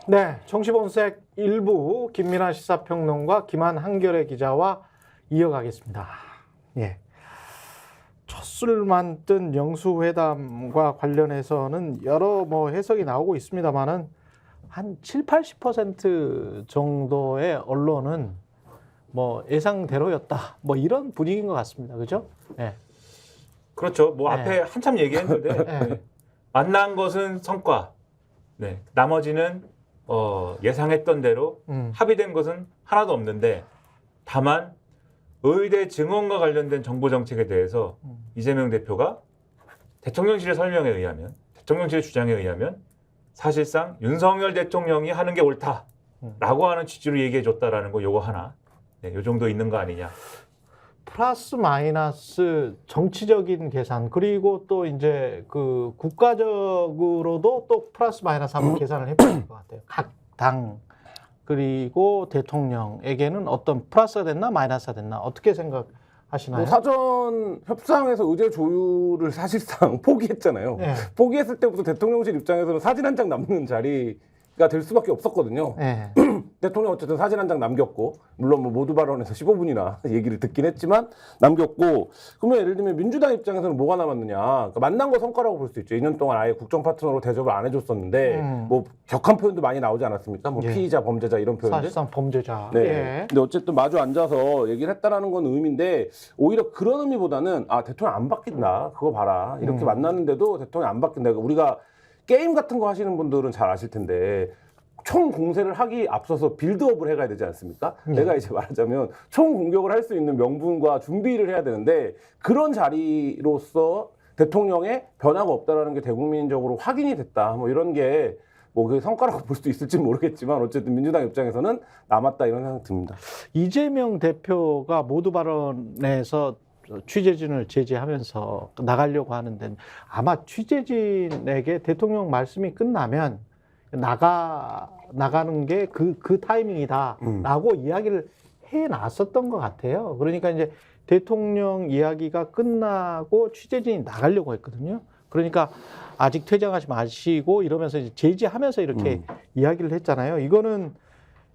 네, 정치본색 일부 김민하 시사평론가 김한 한겨레 기자와 이어가겠습니다. 예. 첫 술만 뜬 영수회담과 관련해서는 여러 해석이 나오고 있습니다만은 한 7, 80% 정도의 언론은 예상대로였다. 이런 분위기인 것 같습니다. 그죠? 예. 그렇죠. 앞에 한참 얘기했는데 네. 만난 것은 성과. 네. 나머지는 예상했던 대로 합의된 것은 하나도 없는데 다만 의대 증언과 관련된 정보 정책에 대해서 이재명 대표가 대통령실의 설명에 의하면 대통령실의 주장에 의하면 사실상 윤석열 대통령이 하는 게 옳다라고 하는 취지로 얘기해 줬다라는 거 요거 하나. 네, 요 정도 있는 거 아니냐. 플러스 마이너스 정치적인 계산 그리고 또 이제 그 국가적으로도 또 플러스 마이너스 한번 계산을 해봐야 될 것 같아요. 각 당 그리고 대통령에게는 어떤 플러스가 됐나 마이너스가 됐나 어떻게 생각하시나요? 사전 협상에서 의제 조율을 사실상 포기했잖아요. 네. 포기했을 때부터 대통령실 입장에서는 사진 한 장 남는 자리가 될 수밖에 없었거든요. 네. 대통령 어쨌든 사진 한 장 남겼고 물론 모두 발언에서 15분이나 얘기를 듣긴 했지만 남겼고 그러면 예를 들면 민주당 입장에서는 뭐가 남았느냐 그러니까 만난 거 성과라고 볼 수 있죠. 2년 동안 아예 국정 파트너로 대접을 안 해줬었는데 격한 표현도 많이 나오지 않았습니까? 예. 피의자 범죄자 이런 표현들 사실상 범죄자. 네. 예. 근데 어쨌든 마주 앉아서 얘기를 했다라는 건 의미인데 오히려 그런 의미보다는 대통령 안 바뀐다 그거 봐라 이렇게 만났는데도 대통령 안 바뀐다. 그러니까 우리가 게임 같은 거 하시는 분들은 잘 아실 텐데 총 공세를 하기 앞서서 빌드업을 해가야 되지 않습니까? 내가 이제 말하자면 총 공격을 할 수 있는 명분과 준비를 해야 되는데 그런 자리로서 대통령의 변화가 없다라는 게 대국민적으로 확인이 됐다. 이런 게 그 성과라고 볼 수도 있을지 모르겠지만 어쨌든 민주당 입장에서는 남았다 이런 생각 듭니다. 이재명 대표가 모두 발언에서 취재진을 제지하면서 나가려고 하는데 아마 취재진에게 대통령 말씀이 끝나면 나가는 게 그 타이밍이다라고 이야기를 해놨었던 것 같아요. 그러니까 이제 대통령 이야기가 끝나고 취재진이 나가려고 했거든요. 그러니까 아직 퇴장하지 마시고 이러면서 이제 제지하면서 이렇게 이야기를 했잖아요. 이거는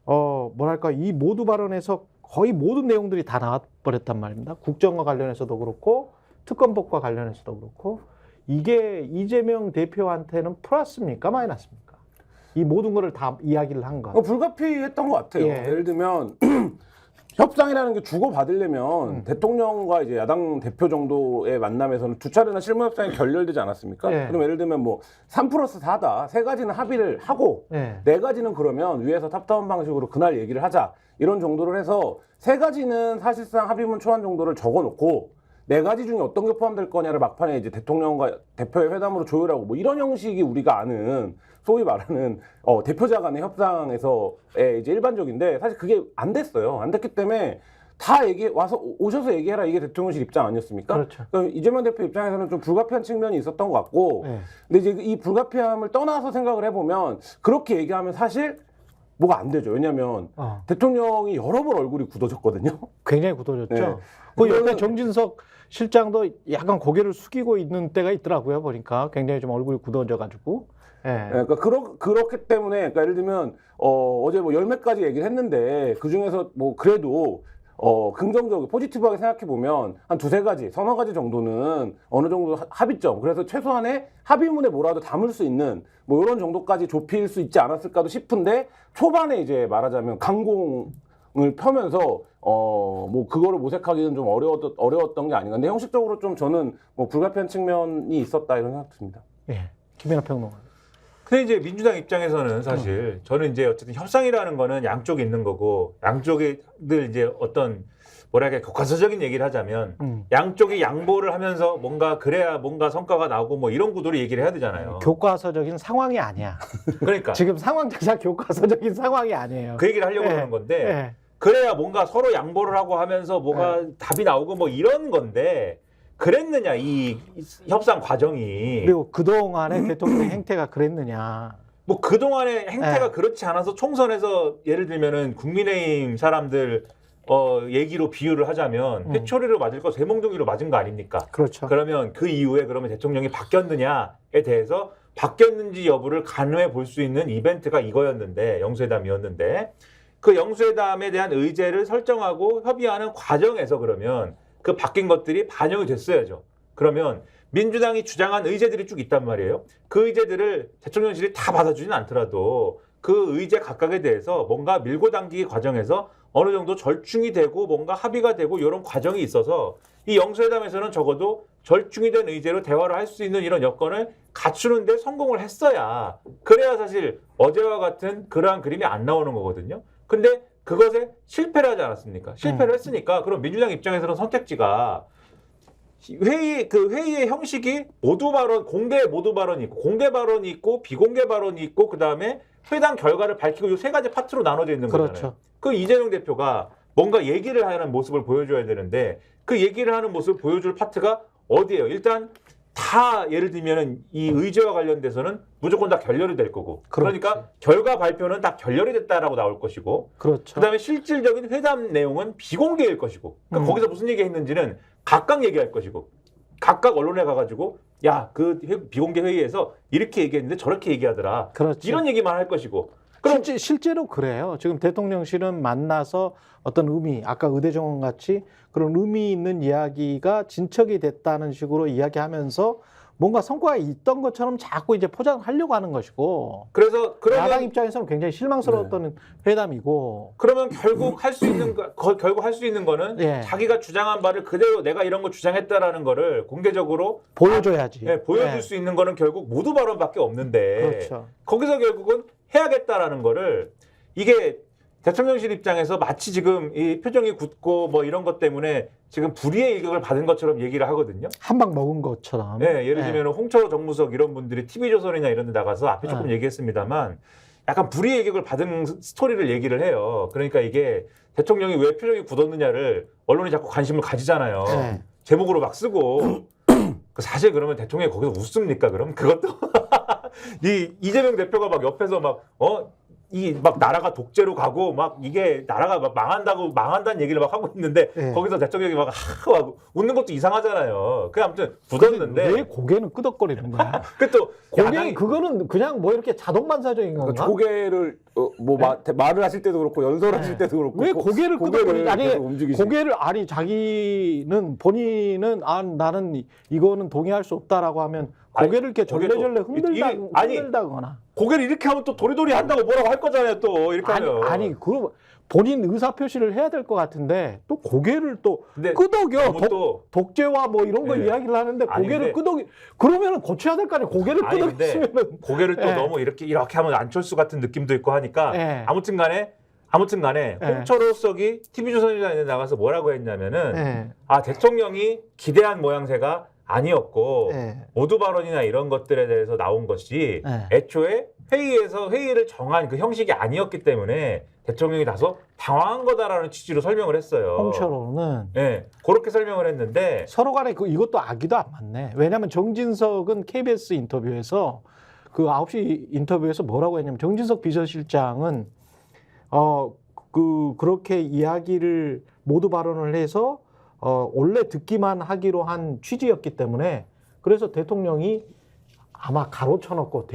뭐랄까 이 모두 발언에서 거의 모든 내용들이 다 나와버렸단 말입니다. 국정과 관련해서도 그렇고 특검법과 관련해서도 그렇고 이게 이재명 대표한테는 플러스입니까 마이너스입니까? 이 모든 거를 다 이야기를 한 거. 불가피했던 것 같아요. 예. 예를 들면 협상이라는 게 주고받으려면 대통령과 이제 야당 대표 정도의 만남에서는 두 차례나 실무 협상이 결렬되지 않았습니까? 예. 그럼 예를 들면 3+4다. 세 가지는 합의를 하고 예. 네 가지는 그러면 위에서 탑다운 방식으로 그날 얘기를 하자. 이런 정도를 해서 세 가지는 사실상 합의문 초안 정도를 적어놓고 네 가지 중에 어떤 게 포함될 거냐를 막판에 이제 대통령과 대표의 회담으로 조율하고 이런 형식이 우리가 아는 소위 말하는 대표자 간의 협상에서의 이제 일반적인데 사실 그게 안 됐어요. 안 됐기 때문에 다 오셔서 얘기해라 이게 대통령실 입장 아니었습니까? 그렇죠. 그럼 이재명 대표 입장에서는 좀 불가피한 측면이 있었던 것 같고 네. 근데 이제 이 불가피함을 떠나서 생각을 해보면 그렇게 얘기하면 사실 뭐가 안 되죠. 왜냐하면 대통령이 여러 번 얼굴이 굳어졌거든요. 굉장히 굳어졌죠. 네. 그 옆에 정진석 실장도 약간 고개를 숙이고 있는 때가 있더라고요. 보니까 굉장히 좀 얼굴이 굳어져가지고. 예. 그러니까 그렇기 때문에 그러니까 예를 들면 어제 열 몇 가지 얘기를 했는데 그 중에서 그래도 긍정적으로 포지티브하게 생각해 보면 한 두세 가지, 서너 가지 정도는 어느 정도 합의점. 그래서 최소한의 합의문에 뭐라도 담을 수 있는 이런 정도까지 좁힐 수 있지 않았을까도 싶은데 초반에 이제 말하자면 강공을 펴면서 그거를 모색하기는 좀 어려웠던 게 아닌가. 근데 형식적으로 좀 저는 불가피한 측면이 있었다 이런 생각 듭니다. 예. 김민하 평론가. 근데 이제 민주당 입장에서는 사실 저는 이제 어쨌든 협상이라는 거는 양쪽에 있는 거고 양쪽들 이제 어떤 뭐랄까 교과서적인 얘기를 하자면 양쪽이 양보를 하면서 그래야 뭔가 성과가 나오고 이런 구도로 얘기를 해야 되잖아요. 교과서적인 상황이 아니야. 그러니까 지금 상황 자체가 교과서적인 상황이 아니에요. 그 얘기를 하려고 하는 건데 그래야 뭔가 서로 양보를 하고 하면서 답이 나오고 이런 건데 그랬느냐 이 협상 과정이. 그리고 그동안의 대통령 행태가 그랬느냐. 그동안의 행태가 그렇지 않아서 총선에서 예를 들면은 국민의힘 사람들 얘기로 비유를 하자면 회초리로 맞을 거 쇠몽둥이로 맞은 거 아닙니까? 그렇죠. 그러면 그 이후에 그러면 대통령이 바뀌었느냐에 대해서 바뀌었는지 여부를 간호해 볼 수 있는 이벤트가 이거였는데 영수회담이었는데 그 영수회담에 대한 의제를 설정하고 협의하는 과정에서 그러면 그 바뀐 것들이 반영이 됐어야죠. 그러면 민주당이 주장한 의제들이 쭉 있단 말이에요. 그 의제들을 대통령실이 다 받아주진 않더라도 그 의제 각각에 대해서 뭔가 밀고 당기기 과정에서 어느 정도 절충이 되고 뭔가 합의가 되고 이런 과정이 있어서 이 영수회담에서는 적어도 절충이 된 의제로 대화를 할 수 있는 이런 여건을 갖추는데 성공을 했어야 그래야 사실 어제와 같은 그러한 그림이 안 나오는 거거든요. 근데 그것에 실패를 하지 않았습니까? 실패를 했으니까 그럼 민주당 입장에서는 선택지가 회의의 형식이 모두 발언, 공개 모두 발언이 있고, 공개 발언이 있고, 비공개 발언이 있고, 그 다음에 회담 결과를 밝히고 이 세 가지 파트로 나눠져 있는 거잖아요. 그렇죠. 그 이재명 대표가 뭔가 얘기를 하는 모습을 보여줘야 되는데 그 얘기를 하는 모습을 보여줄 파트가 어디예요? 일단 다 예를 들면은 이 의제와 관련돼서는 무조건 다 결렬이 될 거고, 그렇지. 그러니까 결과 발표는 다 결렬이 됐다라고 나올 것이고, 그렇죠. 그다음에 실질적인 회담 내용은 비공개일 것이고, 그러니까 거기서 무슨 얘기했는지는 각각 얘기할 것이고, 각각 언론에 가가지고 야, 그 비공개 회의에서 이렇게 얘기했는데 저렇게 얘기하더라. 그렇죠. 이런 얘기만 할 것이고. 그럼 실제로 그래요. 지금 대통령실은 만나서 어떤 의미, 아까 의대정원 같이 그런 의미 있는 이야기가 진척이 됐다는 식으로 이야기하면서 뭔가 성과가 있던 것처럼 자꾸 이제 포장하려고 하는 것이고. 그래서 야당 그러면 입장에서는 굉장히 실망스러웠던 회담이고. 그러면 결국 할 수 있는 결국 할 수 있는 거는 예. 자기가 주장한 바를 그대로 내가 이런 거 주장했다라는 거를 공개적으로 보여줘야지. 보여줄 예. 수 있는 거는 결국 모두 발언밖에 없는데 그렇죠. 거기서 결국은 해야겠다라는 거를 이게 대통령실 입장에서 마치 지금 이 표정이 굳고 뭐 이런 것 때문에 지금 불의의 일격을 받은 것처럼 얘기를 하거든요. 한 방 먹은 것처럼. 네, 예를 예. 들면 홍철호 정무석 이런 분들이 TV조선이나 이런 데 나가서 앞에 조금 얘기했습니다만 약간 불의의 일격을 받은 스토리를 얘기를 해요. 그러니까 이게 대통령이 왜 표정이 굳었느냐를 언론이 자꾸 관심을 가지잖아요. 네. 제목으로 막 쓰고. 사실 그러면 대통령이 거기서 웃습니까? 그럼 그것도 이재명 대표가 막 옆에서 막 나라가 독재로 가고 막 이게 나라가 막 망한다는 얘기를 막 하고 있는데 네. 거기서 대통령이 막 웃는 것도 이상하잖아요. 그 아무튼 굳었는데 왜 고개는 끄덕거리는 거야? 그또 고개 그거는 그냥 뭐 이렇게 자동 반사적인 건가? 고개를 말을 하실 때도 그렇고 연설하실 때도 그렇고 왜 고개를 끄덕거리지? 아니 계속 움직이시고. 고개를 자기는 본인은 나는 이거는 동의할 수 없다라고 하면 고개를 이렇게 절레절레 흔들다거나 고개를 이렇게 하면 또 도리도리 한다고 뭐라고 할 거잖아요. 또 이렇게 하면 그 본인 의사 표시를 해야 될 것 같은데 또 고개를 또 근데 끄덕여 또 독재와 뭐 이런 거 네. 이야기를 하는데 아니, 고개를 근데- 끄덕이 그러면은 고쳐야 될 거 아니에요. 고개를 아니, 근데 끄덕이면은 고개를 또 예. 너무 이렇게 하면 안철수 같은 느낌도 있고 하니까 예. 아무튼 간에 예. 홍철호 석이 TV조선에 나가서 뭐라고 했냐면은 예. 대통령이 기대한 모양새가 아니었고 예. 모두 발언이나 이런 것들에 대해서 나온 것이 예. 애초에 회의를 정한 그 형식이 아니었기 때문에 대통령이 다소 당황한 거다라는 취지로 설명을 했어요. 홍철호는 네, 그렇게 설명을 했는데 서로 간에 이것도 아기도 안 맞네. 왜냐하면 정진석은 KBS 인터뷰에서 그 9시 인터뷰에서 뭐라고 했냐면 정진석 비서실장은 그렇게 이야기를 모두 발언을 해서 원래 듣기만 하기로 한 취지였기 때문에 그래서 대통령이 아마 가로쳐놓고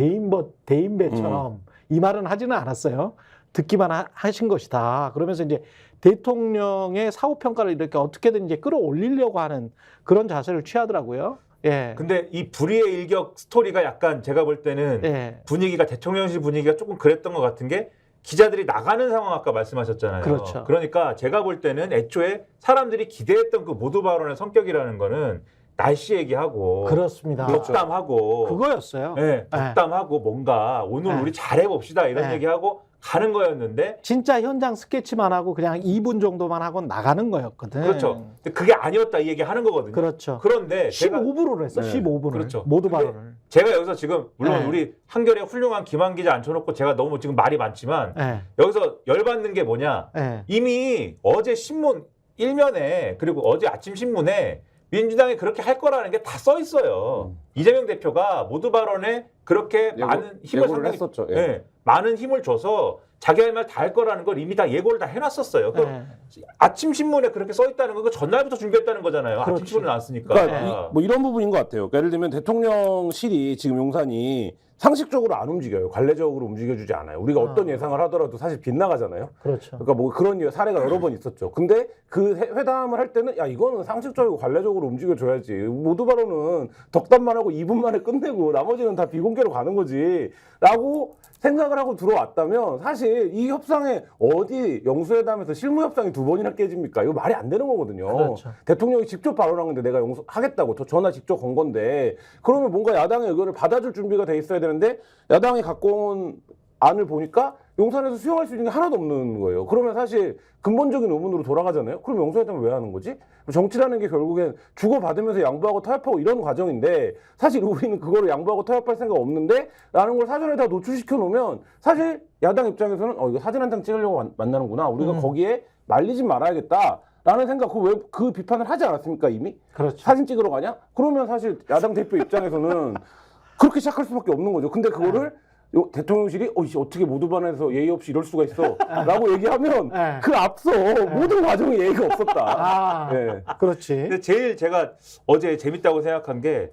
대인배처럼 이 말은 하지는 않았어요. 듣기만 하신 것이다. 그러면서 이제 대통령의 사후 평가를 이렇게 어떻게든 이제 끌어올리려고 하는 그런 자세를 취하더라고요. 예. 근데 이 불의의 일격 스토리가 약간 제가 볼 때는 예. 분위기가 대통령실 분위기가 조금 그랬던 것 같은 게 기자들이 나가는 상황 아까 말씀하셨잖아요. 그렇죠. 그러니까 제가 볼 때는 애초에 사람들이 기대했던 그 모두 발언의 성격이라는 거는 날씨 얘기하고 그렇습니다. 덕담하고 그거였어요. 네, 덕담하고 뭔가 오늘 네. 우리 잘해봅시다 이런 네. 얘기하고 가는 거였는데 진짜 현장 스케치만 하고 그냥 2분 정도만 하고 나가는 거였거든. 그렇죠. 근데 그게 아니었다 이 얘기 하는 거거든요. 그렇죠. 그런데 제가 15분을 했어. 네. 15분을. 그렇죠. 모두 근데 발언을. 제가 여기서 지금 물론 네. 우리 한결의 훌륭한 김한 기자 앉혀놓고 제가 너무 지금 말이 많지만 예. 여기서 열받는 게 뭐냐 예. 이미 어제 신문 일면에 그리고 어제 아침 신문에 민주당이 그렇게 할 거라는 게 다 써 있어요. 이재명 대표가 모두 발언에 그렇게 많은 힘을 예고를 상당히 했었죠. 예. 예, 많은 힘을 줘서 자기 할 말 다 할 거라는 걸 이미 다 예고를 다 해놨었어요. 그 아침 신문에 그렇게 써 있다는 거 그 전날부터 준비했다는 거잖아요. 그렇지. 아침 신문에 나왔으니까. 그러니까 뭐 이런 부분인 것 같아요. 그러니까 예를 들면 대통령실이 지금 용산이 상식적으로 안 움직여요. 관례적으로 움직여주지 않아요. 우리가 어떤 예상을 하더라도 사실 빗나가잖아요. 그렇죠. 그러니까 뭐 그런 사례가 여러 번 있었죠. 근데 그 회담을 할 때는 야 이거는 상식적이고 관례적으로 움직여줘야지. 모두 발언은 덕담만 하고 2분 만에 끝내고 나머지는 다 비공개로 가는 거지. 라고 생각을 하고 들어왔다면 사실 이 협상에 어디 영수회담에서 실무협상이 2번이나 깨집니까? 이거 말이 안 되는 거거든요. 그렇죠. 대통령이 직접 발언한 건데 내가 하겠다고 전화 직접 건 건데 그러면 뭔가 야당의 의견을 받아줄 준비가 돼 있어야 되는데 야당이 갖고 온 안을 보니까 용산에서 수용할 수 있는 게 하나도 없는 거예요. 그러면 사실 근본적인 의문으로 돌아가잖아요. 그럼 영수회담을 왜 하는 거지? 정치라는 게 결국엔 주고받으면서 양보하고 타협하고 이런 과정인데 사실 우리는 그거를 양보하고 타협할 생각 없는데 라는 걸 사전에 다 노출시켜 놓으면 사실 야당 입장에서는 이거 사진 한 장 찍으려고 만나는구나. 우리가 거기에 말리지 말아야겠다. 라는 생각, 그 비판을 하지 않았습니까, 이미? 그렇죠. 사진 찍으러 가냐? 그러면 사실 야당 대표 입장에서는 그렇게 시작할 수밖에 없는 거죠. 근데 그거를 대통령실이 어떻게 모두 반에서 예의 없이 이럴 수가 있어 라고 얘기하면 그 앞서 모든 과정에 예의가 없었다. 네. 그렇지. 근데 제일 제가 어제 재밌다고 생각한 게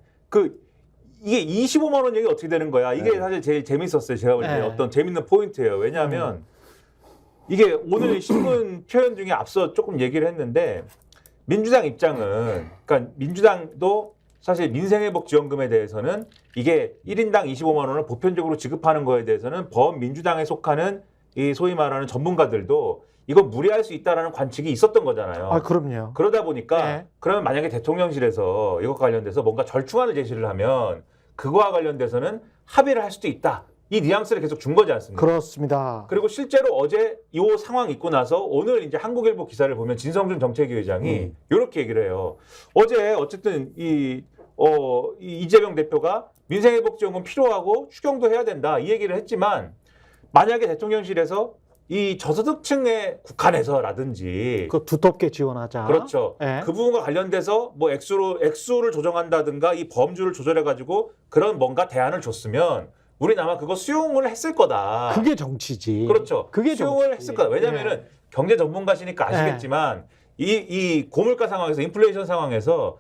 이게 25만 원 얘기 어떻게 되는 거야? 이게 사실 제일 재밌었어요. 제가 볼 때 어떤 재밌는 포인트예요. 왜냐하면 이게 오늘 신문 표현 중에 앞서 조금 얘기를 했는데 민주당 입장은 그러니까 민주당도 사실 민생회복지원금에 대해서는 이게 1인당 25만 원을 보편적으로 지급하는 거에 대해서는 범민주당에 속하는 이 소위 말하는 전문가들도 이거 무리할 수 있다라는 관측이 있었던 거잖아요. 그럼요. 그러다 보니까 그러면 만약에 대통령실에서 이것과 관련돼서 뭔가 절충안을 제시를 하면 그거와 관련돼서는 합의를 할 수도 있다. 이 뉘앙스를 계속 준 거지 않습니까? 그렇습니다. 그리고 실제로 어제 이 상황 있고 나서 오늘 이제 한국일보 기사를 보면 진성준 정책위 의장이 이렇게 얘기를 해요. 어제 어쨌든 이재명 대표가 민생회복지원금 필요하고 추경도 해야 된다 이 얘기를 했지만 만약에 대통령실에서 이 저소득층에 국한해서라든지 그 두텁게 지원하자. 그렇죠. 그 부분과 관련돼서 뭐 액수를 조정한다든가 이 범주를 조절해 가지고 그런 뭔가 대안을 줬으면 우리는 아마 그거 수용을 했을 거다. 그게 정치지. 그렇죠. 그게 수용을 정치지. 했을 거다. 왜냐하면은 경제 전문가시니까 아시겠지만 이 고물가 상황에서 인플레이션 상황에서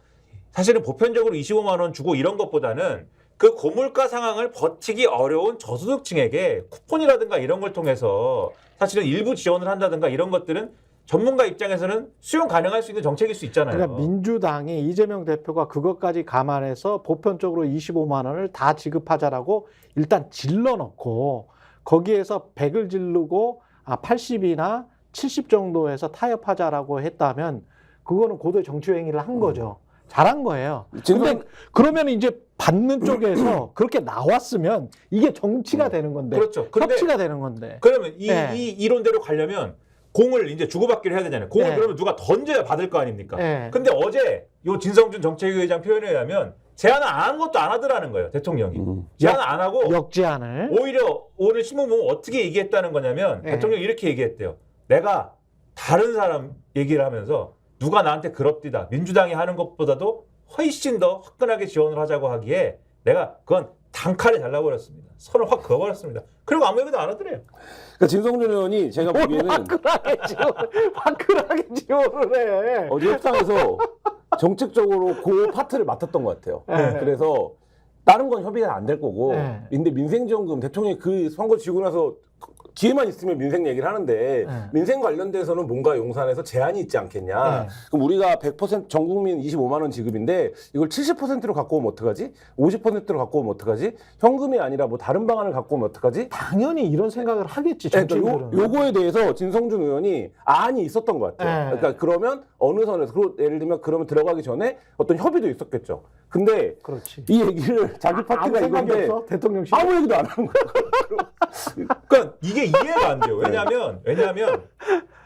사실은 보편적으로 25만 원 주고 이런 것보다는 그 고물가 상황을 버티기 어려운 저소득층에게 쿠폰이라든가 이런 걸 통해서 사실은 일부 지원을 한다든가 이런 것들은 전문가 입장에서는 수용 가능할 수 있는 정책일 수 있잖아요. 그러니까 민주당이 이재명 대표가 그것까지 감안해서 보편적으로 25만 원을 다 지급하자라고 일단 질러놓고 거기에서 100을 지르고 80이나 70 정도에서 타협하자라고 했다면 그거는 고도의 정치 행위를 한 거죠. 잘한 거예요. 근데 그러면 이제 받는 쪽에서 그렇게 나왔으면 이게 정치가 되는 건데. 그렇죠. 협치가 되는 건데. 그러면 이 이론대로 가려면 공을 이제 주고받기를 해야 되잖아요. 공을 그러면 누가 던져야 받을 거 아닙니까? 근데 어제 요 진성준 정책위 의장 표현에 의하면 제안을 안 한 것도 안 하더라는 거예요. 대통령이. 제안을 안 하고 역제안을. 오히려 오늘 신문 보면 어떻게 얘기했다는 거냐면 대통령이 이렇게 얘기했대요. 내가 다른 사람 얘기를 하면서 누가 나한테 그럽디다. 민주당이 하는 것보다도 훨씬 더 화끈하게 지원을 하자고 하기에 내가 그건 단칼에 잘라버렸습니다. 선을 확 그어버렸습니다. 그리고 아무 얘기도 안 하더래요. 그러니까 진성준 의원이 제가 보기에는 화끈하게 지원을 해. 어제 협상에서 정책적으로 그 파트를 맡았던 것 같아요. 그래서 다른 건 협의가 안 될 거고 근데 민생지원금 대통령이 그 선거 지고 나서 기회만 있으면 민생 얘기를 하는데 민생 관련돼서는 뭔가 용산에서 제한이 있지 않겠냐. 그럼 우리가 100% 전 국민 25만 원 지급인데 이걸 70%로 갖고 오면 어떡하지? 50%로 갖고 오면 어떡하지? 현금이 아니라 뭐 다른 방안을 갖고 오면 어떡하지? 당연히 이런 생각을 하겠지. 그러니까 요거에 대해서 진성준 의원이 안이 있었던 것 같아요. 그러니까 그러면 어느 선에서 예를 들면 그러면 들어가기 전에 어떤 협의도 있었겠죠. 근데 그렇지. 이 얘기를 자기 파트가 이건데 없어? 대통령실 아무 얘기도 안 하는 거야. 그러니까 이게 이해가 안 돼요.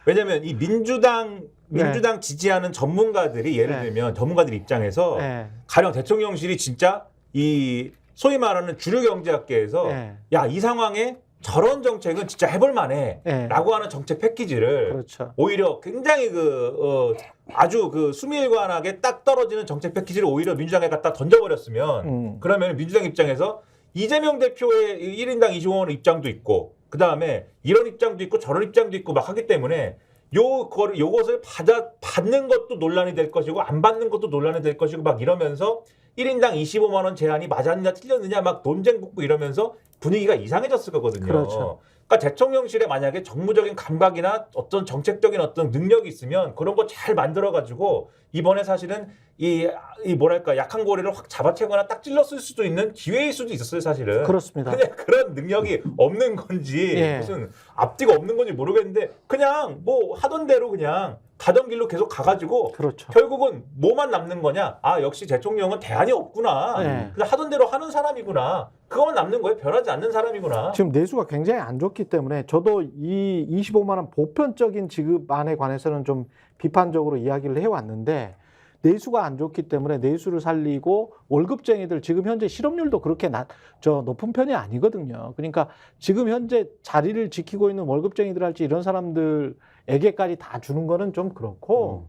왜냐하면 이 민주당 지지하는 전문가들이 예를 들면 전문가들 입장에서 가령 대통령실이 진짜 이 소위 말하는 주류 경제학계에서 야, 이 상황에 저런 정책은 진짜 해볼 만해라고 하는 정책 패키지를 오히려 굉장히 아주 수미일관하게 딱 떨어지는 정책 패키지를 오히려 민주당에 갖다 던져버렸으면 그러면 민주당 입장에서 이재명 대표의 1인당 25만 원 입장도 있고 그다음에 이런 입장도 있고 저런 입장도 있고 막 하기 때문에 요것을 받는 것도 논란이 될 것이고 안 받는 것도 논란이 될 것이고 막 이러면서 1인당 25만 원 제한이 맞았느냐 틀렸느냐 막 논쟁 붙고 이러면서 분위기가 이상해졌을 거거든요. 그렇죠. 그러니까 대통령실에 만약에 정무적인 감각이나 어떤 정책적인 어떤 능력이 있으면 그런 거 잘 만들어 가지고 이번에 사실은 이 뭐랄까 약한 고리를 확 잡아채거나 딱 찔렀을 수도 있는 기회일 수도 있었어요, 사실은. 그렇습니다. 근데 그런 능력이 없는 건지 예. 무슨 앞뒤가 없는 건지 모르겠는데 그냥 뭐 하던 대로 그냥 가던 길로 계속 가가지고 그렇죠. 결국은 뭐만 남는 거냐? 아 역시 대통령은 대안이 없구나. 네. 그냥 하던 대로 하는 사람이구나. 그거만 남는 거예요. 변하지 않는 사람이구나. 지금 내수가 굉장히 안 좋기 때문에 저도 이 25만 원 보편적인 지급안에 관해서는 좀 비판적으로 이야기를 해왔는데 내수가 안 좋기 때문에 내수를 살리고 월급쟁이들 지금 현재 실업률도 그렇게 높은 편이 아니거든요. 그러니까 지금 현재 자리를 지키고 있는 월급쟁이들 할지 이런 사람들에게까지 다 주는 거는 좀 그렇고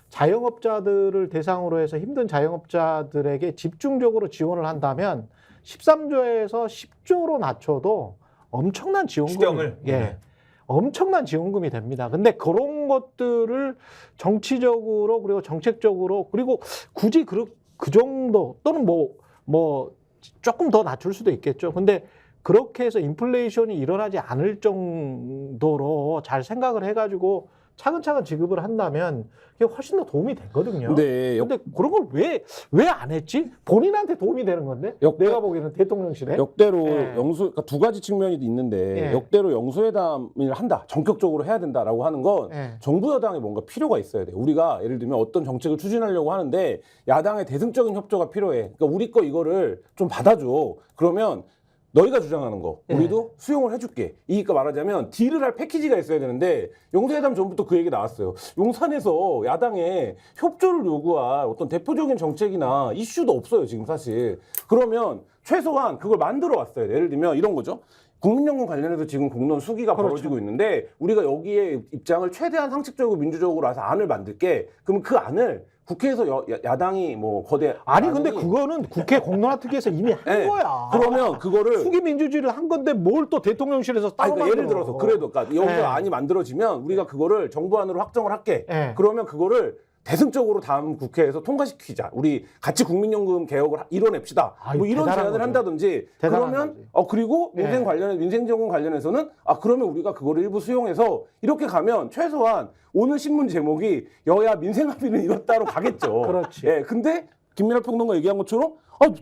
자영업자들을 대상으로 해서 힘든 자영업자들에게 집중적으로 지원을 한다면 13조에서 10조로 낮춰도 엄청난 지원금을 추경을 엄청난 지원금이 됩니다. 근데 그런 것들을 정치적으로 그리고 정책적으로 그리고 굳이 그 정도 또는 뭐 조금 더 낮출 수도 있겠죠. 근데 그렇게 해서 인플레이션이 일어나지 않을 정도로 잘 생각을 해가지고 차근차근 지급을 한다면 그게 훨씬 더 도움이 되거든요. 네. 근데 그런 걸 왜 안 했지? 본인한테 도움이 되는 건데? 내가 보기에는 대통령실에. 역대로 예. 그러니까 두 가지 측면이 있는데 예. 역대로 영수회담을 한다. 전격적으로 해야 된다라고 하는 건 예. 정부 여당에 뭔가 필요가 있어야 돼요. 우리가 예를 들면 어떤 정책을 추진하려고 하는데 야당의 대승적인 협조가 필요해. 그러니까 우리 거 이거를 좀 받아줘. 그러면 너희가 주장하는 거 우리도 수용을 해줄게. 이니까 말하자면 딜을 할 패키지가 있어야 되는데 영수회담 전부터 그 얘기 나왔어요. 용산에서 야당에 협조를 요구할 어떤 대표적인 정책이나 이슈도 없어요 지금 사실. 그러면 최소한 그걸 만들어 왔어야 돼. 예를 들면 이런 거죠. 국민연금 관련해서 지금 공론 수기가 그렇죠. 벌어지고 있는데 우리가 여기에 입장을 최대한 상식적이고 민주적으로 해서 안을 만들게. 그럼 그 안을 국회에서 야당이 뭐 거대 아니 근데 그거는 국회 공론화특위에서 이미 한 네. 거야. 그러면 그거를 수기 민주주의를 한 건데 뭘 또 대통령실에서 따로 그러니까 예를 만들어. 들어서 그래도 그러니까 여기서 네. 안이 만들어지면 우리가 그거를 정부안으로 확정을 할게. 네. 그러면 그거를 대승적으로 다음 국회에서 통과시키자. 우리 같이 국민연금 개혁을 이뤄냅시다. 아유, 뭐 이런 대단한 제안을 거죠. 한다든지 대단한 그러면 거지. 그리고 네. 민생정금 관련해서는 그러면 우리가 그거를 일부 수용해서 이렇게 가면 최소한 오늘 신문 제목이 여야 민생 합의는 이뤘다로 가겠죠. 그렇지. 예, 근데 김민하 평론가 얘기한 것처럼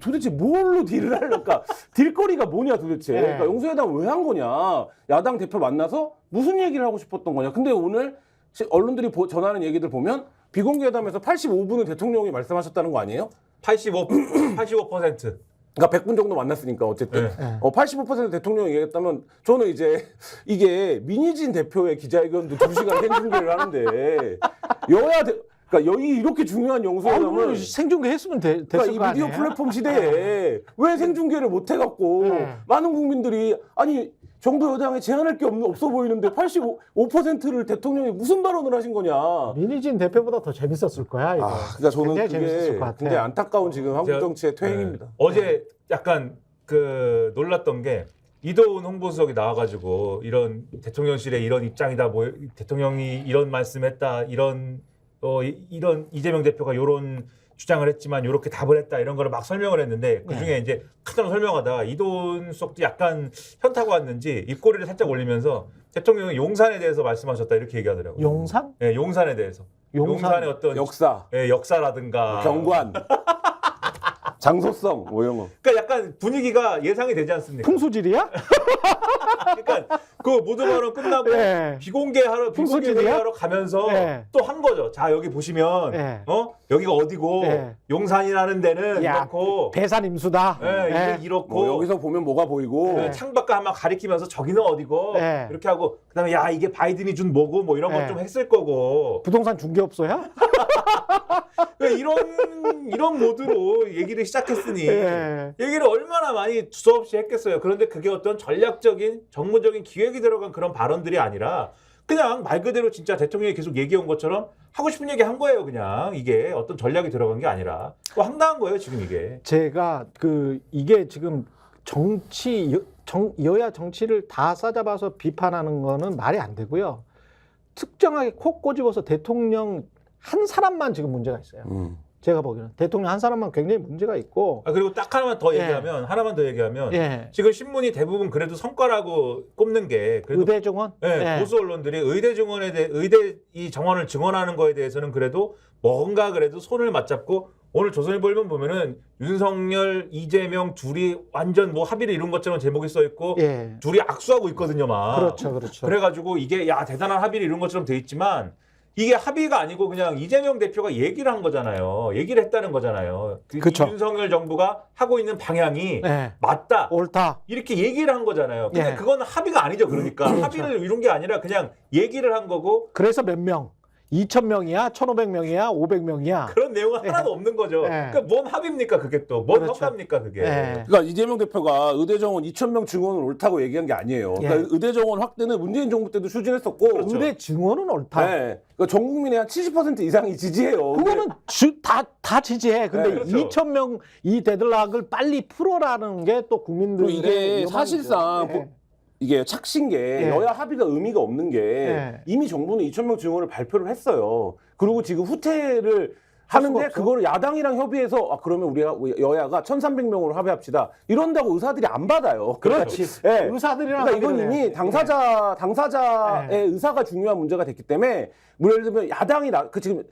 도대체 뭘로 딜을 하려까? 딜거리가 뭐냐 도대체. 네. 그러니까 영수회담 왜 한 거냐? 야당 대표 만나서 무슨 얘기를 하고 싶었던 거냐? 근데 오늘 언론들이 전하는 얘기들 보면 비공개회담에서 85분은 대통령이 말씀하셨다는 거 아니에요? 85%. 그러니까 100분 정도 만났으니까 어쨌든 네. 85% 대통령이 얘기했다면 저는 이제 이게 민희진 대표의 기자회견도 2시간 생중계를 하는데 그러니까 여기 이렇게 중요한 영수회담을 생중계 했으면 됐을 그러니까 이 거 미디어 아니에요? 플랫폼 시대에 왜 생중계를 못 해갖고 네. 많은 국민들이 아니 정부 여당에 제한할 게 없어 보이는데 85%를 대통령이 무슨 발언을 하신 거냐. 민희진 대표보다 더 재밌었을 거야 이거. 그러니까 저는 굉장히 재밌었을 그게 것 같아. 굉장히 안타까운 지금 한국 정치의 퇴행입니다. 어제 약간 놀랐던 게 이도훈 홍보수석이 나와가지고 이런 대통령실의 이런 입장이다, 뭐 대통령이 이런 말씀했다, 이런 이재명 대표가 이런 주장을 했지만 이렇게 답을 했다 이런 거를 막 설명을 했는데 그 중에 이제 한참 설명하다가 이도훈 수석도 약간 현타가 왔는지 입꼬리를 살짝 올리면서 대통령이 용산에 대해서 말씀하셨다 이렇게 얘기하더라고요. 용산? 네, 용산에 대해서. 용산의 어떤 역사, 역사라든가 경관, 장소성 뭐 이런 거. 그러니까 약간 분위기가 예상이 되지 않습니까? 풍수질이야? 그러니까 그 모두 발언 끝나고 네. 비공개 풍수질이야? 회의하러 가면서 네. 또 한 거죠. 자 여기 보시면 네. 여기가 어디고 네. 용산이라는 데는 야, 이렇고 배산 임수다. 네, 이렇고 뭐 여기서 보면 뭐가 보이고 그 창밖을 한번 가리키면서 저기는 어디고 네. 이렇게 하고 그다음에 야 이게 바이든이 준 뭐고 뭐 이런 네. 것 좀 했을 거고 부동산 중개업소야? 이런 모드로 얘기를 시작했으니 예. 얘기를 얼마나 많이 두서없이 했겠어요. 그런데 그게 어떤 전략적인 정무적인 기획이 들어간 그런 발언들이 아니라 그냥 말 그대로 진짜 대통령이 계속 얘기한 것처럼 하고 싶은 얘기 한 거예요. 그냥 이게 어떤 전략이 들어간 게 아니라 황당한 거예요. 지금 이게. 제가 이게 지금 여야 정치를 다 싸잡아서 비판하는 거는 말이 안 되고요. 특정하게 콕 꼬집어서 대통령 한 사람만 지금 문제가 있어요. 제가 보기에는 대통령 한 사람만 굉장히 문제가 있고. 그리고 딱 하나만 더 예. 얘기하면 하나만 더 얘기하면 예. 지금 신문이 대부분 그래도 성과라고 꼽는 게 그래도 의대 정원? 예, 보수 언론들이 의대 증원에 대해 의대 이 정원을 증원하는 거에 대해서는 그래도 뭔가 그래도 손을 맞잡고 오늘 조선일보를 보면은 윤석열, 이재명 둘이 완전 뭐 합의를 이룬 것처럼 제목이 써 있고 예. 둘이 악수하고 있거든요, 막. 그렇죠, 그렇죠. 그래가지고 이게 야 대단한 합의를 이룬 것처럼 돼 있지만 이게 합의가 아니고 그냥 이재명 대표가 얘기를 한 거잖아요. 얘기를 했다는 거잖아요. 그쵸. 윤석열 정부가 하고 있는 방향이 예. 맞다. 옳다. 이렇게 얘기를 한 거잖아요. 근데 예. 그건 합의가 아니죠. 그러니까 합의를 이룬 게 아니라 그냥 얘기를 한 거고 그래서 몇 명? 2,000명이야? 1,500명이야? 500명이야? 그런 내용은 하나도 없는 거죠. 예. 그러니까 뭔 합의입니까 그게 또? 뭔 그렇죠. 성과입니까 그게? 예. 그러니까 이재명 대표가 의대 정원 2,000명 증원은 옳다고 얘기한 게 아니에요. 그러니까 예. 의대 정원 확대는 문재인 정부 때도 추진했었고, 그렇죠. 의대 증원은 옳다. 네. 그러니까 전 국민의 한 70% 이상이 지지해요. 그거는 다 지지해. 근데 네, 그렇죠. 2,000명 이 데드락을 빨리 풀어라는 게 또 국민들의 그리고 이게 요망이죠. 사실상 예. 이게 착신 게 예. 여야 합의가 의미가 없는 게 예. 이미 정부는 2,000명 증원을 발표를 했어요. 그리고 지금 후퇴를 하는데 없어. 그거를 야당이랑 협의해서 그러면 우리가 여야가 1,300명으로 합의합시다. 이런다고 의사들이 안 받아요. 그렇지. 예. 의사들이랑 그러니까 이건 합의를 이미 해야지. 당사자의 예. 의사가 중요한 문제가 됐기 때문에 뭐 예를 들면 야당이 지금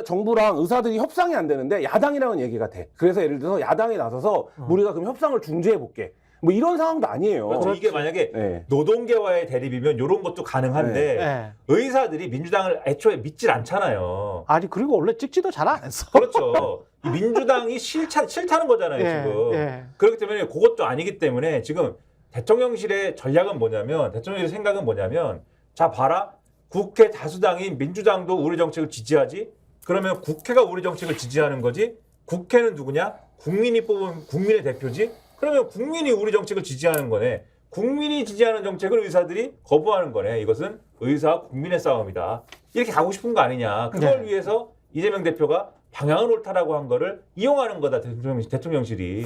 정부랑 의사들이 협상이 안 되는데 야당이랑은 얘기가 돼. 그래서 예를 들어서 야당이 나서서 우리가 그럼 협상을 중지해 볼게. 뭐 이런 상황도 아니에요. 그렇죠. 이게 만약에 네. 노동계와의 대립이면 이런 것도 가능한데 예. 의사들이 민주당을 애초에 믿질 않잖아요. 아니 그리고 원래 찍지도 잘 안 했어. 그렇죠. 이 민주당이 싫다는 거잖아요, 예, 지금. 예. 그렇기 때문에 그것도 아니기 때문에 지금 대통령실의 전략은 뭐냐면, 대통령실의 생각은 뭐냐면, 자, 봐라. 국회 다수당인 민주당도 우리 정책을 지지하지? 그러면 국회가 우리 정책을 지지하는 거지? 국회는 누구냐? 국민이 뽑은 국민의 대표지? 그러면 국민이 우리 정책을 지지하는 거네. 국민이 지지하는 정책을 의사들이 거부하는 거네. 이것은 의사와 국민의 싸움이다. 이렇게 가고 싶은 거 아니냐. 그걸 네. 위해서 이재명 대표가 방향은 옳다라고 한 거를 이용하는 거다. 대통령실이.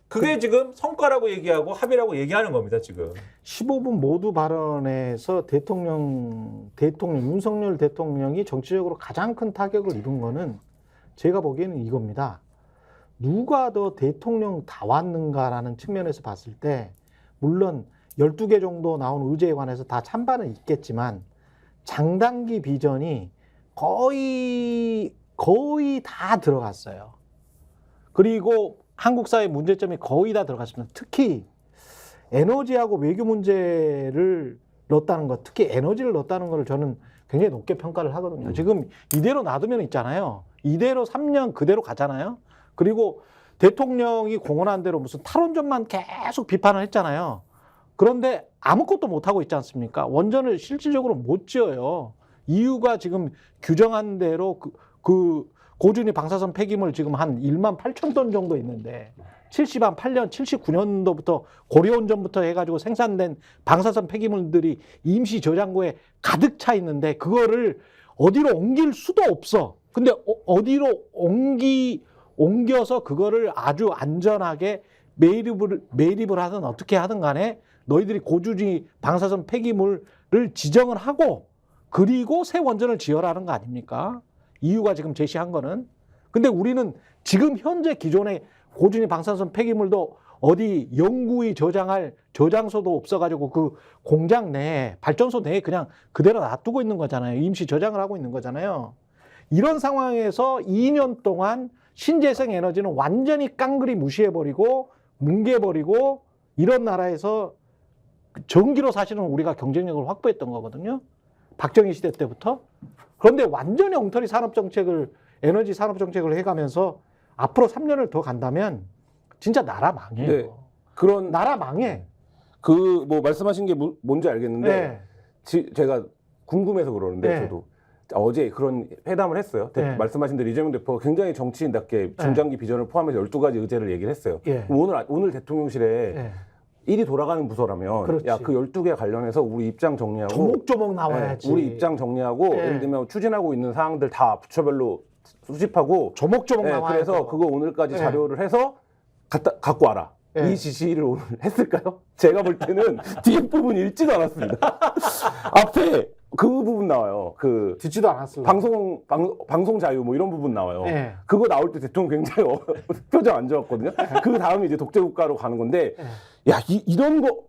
그게 지금 성과라고 얘기하고 합의라고 얘기하는 겁니다. 지금. 15분 모두 발언에서 대통령 윤석열 대통령이 정치적으로 가장 큰 타격을 입은 거는 제가 보기에는 이겁니다. 누가 더 대통령 다 왔는가라는 측면에서 봤을 때 물론 12개 정도 나온 의제에 관해서 다 찬반은 있겠지만 장단기 비전이 거의 다 들어갔어요. 그리고 한국 사회 문제점이 거의 다 들어갔습니다. 특히 에너지하고 외교 문제를 넣었다는 것, 특히 에너지를 넣었다는 걸 저는 굉장히 높게 평가를 하거든요. 지금 이대로 놔두면 있잖아요. 이대로 3년 그대로 가잖아요. 그리고 대통령이 공언한 대로 무슨 탈원전만 계속 비판을 했잖아요. 그런데 아무것도 못하고 있지 않습니까? 원전을 실질적으로 못 지어요. 이유가 지금 규정한 대로 그 고준위 방사선 폐기물 지금 한 1만 8천 톤 정도 있는데 78년, 79년도부터 고려온전부터 해가지고 생산된 방사선 폐기물들이 임시 저장고에 가득 차 있는데 그거를 어디로 옮길 수도 없어. 근데 어디로 옮겨서 그거를 아주 안전하게 매립을 하든 어떻게 하든 간에 너희들이 고준위 방사선 폐기물을 지정을 하고 그리고 새 원전을 지어라는 거 아닙니까? 이유가 지금 제시한 거는. 근데 우리는 지금 현재 기존의 고준위 방사선 폐기물도 어디 영구히 저장할 저장소도 없어가지고 그 공장 내에 발전소 내에 그냥 그대로 놔두고 있는 거잖아요. 임시 저장을 하고 있는 거잖아요. 이런 상황에서 2년 동안 신재생 에너지는 완전히 깡그리 무시해버리고 뭉개버리고 이런 나라에서 전기로 사실은 우리가 경쟁력을 확보했던 거거든요. 박정희 시대 때부터. 그런데 완전히 엉터리 산업정책을 에너지 산업정책을 해가면서 앞으로 3년을 더 간다면 진짜 나라 망해요. 네. 그런 나라 망해. 그 뭐 말씀하신 게 뭔지 알겠는데 네. 제가 궁금해서 그러는데 네. 저도 어제 그런 회담을 했어요. 네. 말씀하신 대로 이재명 대표가 굉장히 정치인답게 중장기 비전을 포함해서 12가지 의제를 얘기를 했어요. 예. 오늘 대통령실에 예. 일이 돌아가는 부서라면 그렇지. 야, 그 12개 관련해서 우리 입장 정리하고 조목조목 나와야지. 우리 입장 정리하고 예. 예를 들면 추진하고 있는 사항들 다 부처별로 수집하고 조목조목 예, 나와야 그래서 돼요. 그거 오늘까지 예. 자료를 해서 갖고 와라. 예. 이 지시를 오늘 했을까요? 제가 볼 때는 뒷부분이 읽지도 않았습니다. 앞에 그 부분 나와요. 그 듣지도 않았어요. 방송 자유 뭐 이런 부분 나와요. 예. 그거 나올 때 대통령 굉장히 표정 안 좋았거든요. 그 다음에 이제 독재 국가로 가는 건데, 야,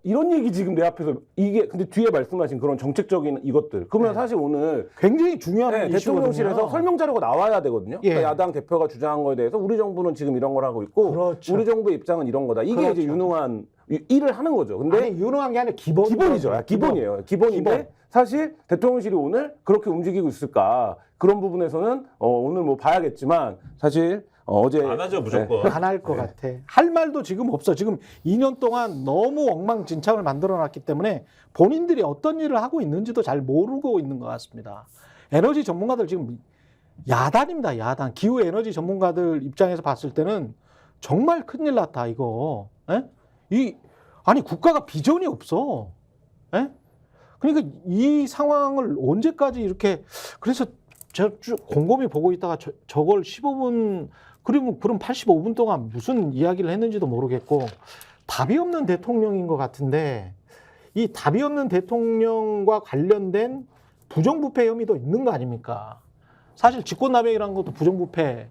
이런 얘기 지금 내 앞에서 이게 근데 뒤에 말씀하신 그런 정책적인 이것들. 그러면 사실 오늘 굉장히 중요한 네, 이슈거든요. 대통령실에서 설명 자료가 나와야 되거든요. 예. 그러니까 야당 대표가 주장한 거에 대해서 우리 정부는 지금 이런 걸 하고 있고, 그렇죠. 우리 정부의 입장은 이런 거다. 이게 그렇죠. 이제 유능한 일을 하는 거죠. 근데 아니, 유능한 게 아니라 기본이죠. 기본이에요. 기본인데 기본. 사실 대통령실이 오늘 그렇게 움직이고 있을까? 그런 부분에서는 오늘 뭐 봐야겠지만 사실 어제 안 하죠 무조건. 안 할 것 같아. 할 말도 지금 없어. 지금 2년 동안 너무 엉망진창을 만들어놨기 때문에 본인들이 어떤 일을 하고 있는지도 잘 모르고 있는 것 같습니다. 에너지 전문가들 지금 야단입니다. 야단. 기후 에너지 전문가들 입장에서 봤을 때는 정말 큰일 났다 이거. 예? 아니 국가가 비전이 없어. 예? 그러니까 이 상황을 언제까지 이렇게 그래서 제가 쭉 곰곰이 보고 있다가 저걸 15분 그럼 85분 동안 무슨 이야기를 했는지도 모르겠고 답이 없는 대통령인 것 같은데 이 답이 없는 대통령과 관련된 부정부패 혐의도 있는 거 아닙니까? 사실 직권남용이라는 것도 부정부패에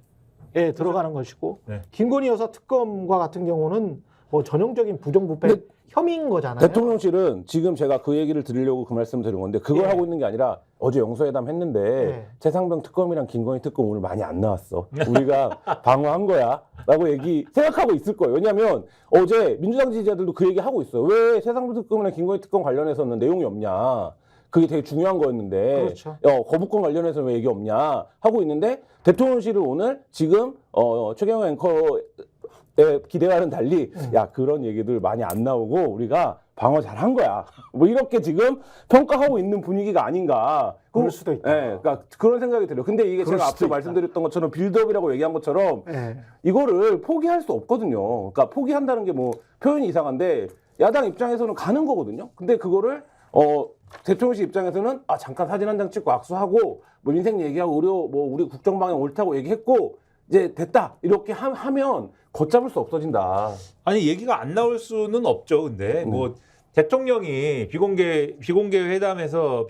들어가는 것이고 네. 김건희 여사 특검과 같은 경우는 뭐 전형적인 부정부패 혐의인 거잖아요. 대통령실은 지금 제가 그 얘기를 드리려고 그 말씀을 드린 건데 그걸 예. 하고 있는 게 아니라 어제 영서회담 했는데 예. 최상병 특검이랑 김건희 특검 오늘 많이 안 나왔어. 우리가 방어한 거야 라고 생각하고 있을 거예요. 왜냐하면 어제 민주당 지지자들도 그 얘기 하고 있어요. 왜 최상병 특검이랑 김건희 특검 관련해서는 내용이 없냐. 그게 되게 중요한 거였는데 그렇죠. 거부권 관련해서 왜 얘기 없냐 하고 있는데 대통령실을 오늘 지금 최경영 앵커의 기대와는 달리 야 그런 얘기들 많이 안 나오고 우리가 방어 잘한 거야 뭐 이렇게 지금 평가하고 있는 분위기가 아닌가. 그럴 수도 있다. 예, 그러니까 그런 생각이 들어요. 근데 이게 그럴 제가 수도 앞서 있다. 말씀드렸던 것처럼 빌드업이라고 얘기한 것처럼 예. 이거를 포기할 수 없거든요. 그러니까 포기한다는 게 뭐 표현이 이상한데 야당 입장에서는 가는 거거든요. 근데 그거를 대통령실 입장에서는 잠깐 사진 한 장 찍고 악수하고 뭐 인생 얘기하고 우리 국정 방향 옳다고 얘기했고 이제 됐다 이렇게 하면 걷잡을 수 없어진다. 아니 얘기가 안 나올 수는 없죠. 근데 뭐 대통령이 비공개 회담에서